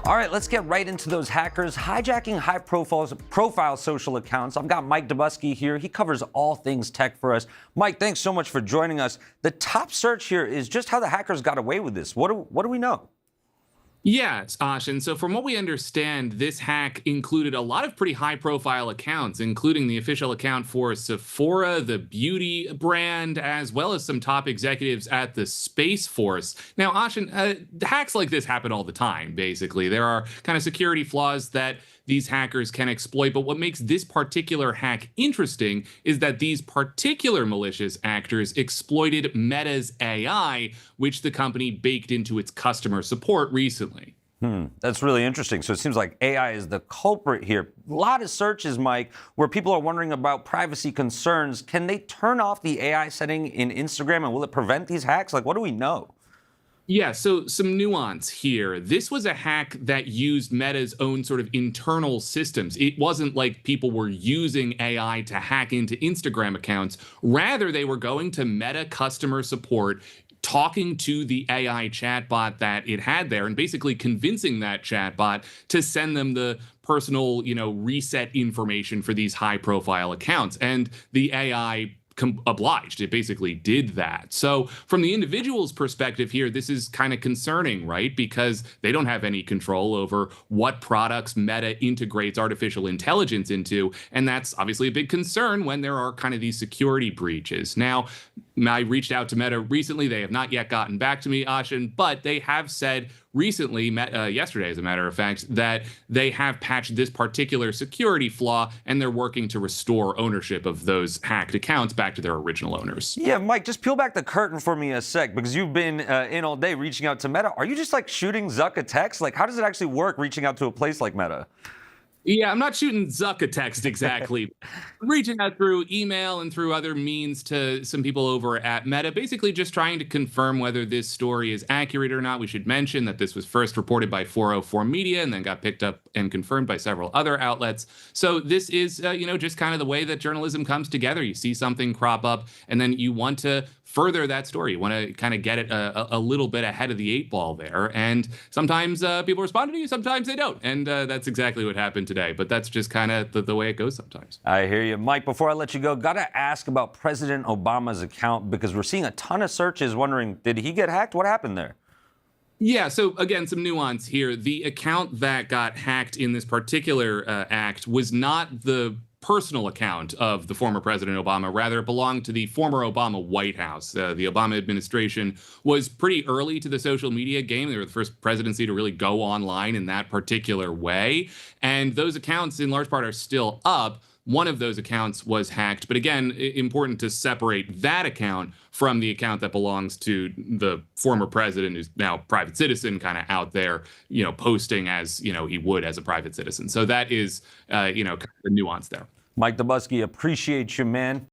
All right, let's get right into those hackers hijacking high-profile social accounts. I've got Mike Dobuski here. He covers all things tech for us. Mike, thanks so much for joining us. The top search here is just how the hackers got away with this. What do we know? Yes, Ashin. So from what we understand, this hack included a lot of pretty high-profile accounts, including the official account for Sephora, the beauty brand, as well as some top executives at the Space Force. Now, Ashin, hacks like this happen all the time, basically. There are kind of security flaws that these hackers can exploit. But what makes this particular hack interesting is that these particular malicious actors exploited Meta's AI, which the company baked into its customer support recently. That's really interesting. So it seems like AI is the culprit here. A lot of searches, Mike, where people are wondering about privacy concerns. Can they turn off the AI setting in Instagram, and will it prevent these hacks? Like, what do we know? Yeah, so some nuance here. This was a hack that used Meta's own sort of internal systems. It wasn't like people were using AI to hack into Instagram accounts. Rather, they were going to Meta customer support, talking to the AI chatbot that it had there, and basically convincing that chatbot to send them the personal, reset information for these high-profile accounts. And the AI obliged. It basically did that. So from the individual's perspective here, this is kind of concerning, right? Because they don't have any control over what products Meta integrates artificial intelligence into. And that's obviously a big concern when there are kind of these security breaches. Now, I reached out to Meta recently. They have not yet gotten back to me, Ashin, but they have said recently, yesterday as a matter of fact, that they have patched this particular security flaw and they're working to restore ownership of those hacked accounts back to their original owners. Yeah, Mike, just peel back the curtain for me a sec, because you've been in all day reaching out to Meta. Are you just like shooting Zuck a text? Like, how does it actually work reaching out to a place like Meta? Yeah, I'm not shooting Zuck a text exactly. I'm reaching out through email and through other means to some people over at Meta, basically just trying to confirm whether this story is accurate or not. We should mention that this was first reported by 404 Media and then got picked up and confirmed by several other outlets. So this is, just kind of the way that journalism comes together. You see something crop up and then you want to further that story. You want to kind of get it a little bit ahead of the 8 ball there. And sometimes people respond to you, sometimes they don't. And that's exactly what happened today. But that's just kind of the way it goes sometimes. I hear you. Mike, before I let you go, got to ask about President Obama's account, because we're seeing a ton of searches wondering, did he get hacked? What happened there? Yeah, so again, some nuance here. The account that got hacked in this particular act was not the personal account of the former President Obama. Rather, it belonged to the former Obama White House. The Obama administration was pretty early to the social media game. They were the first presidency to really go online in that particular way. And those accounts, in large part, are still up. One of those accounts was hacked. But again, important to separate that account from the account that belongs to the former president, who's now a private citizen, kind of out there, posting as, he would as a private citizen. So that is, kind of the nuance there. Mike Dobuski, appreciate you, man.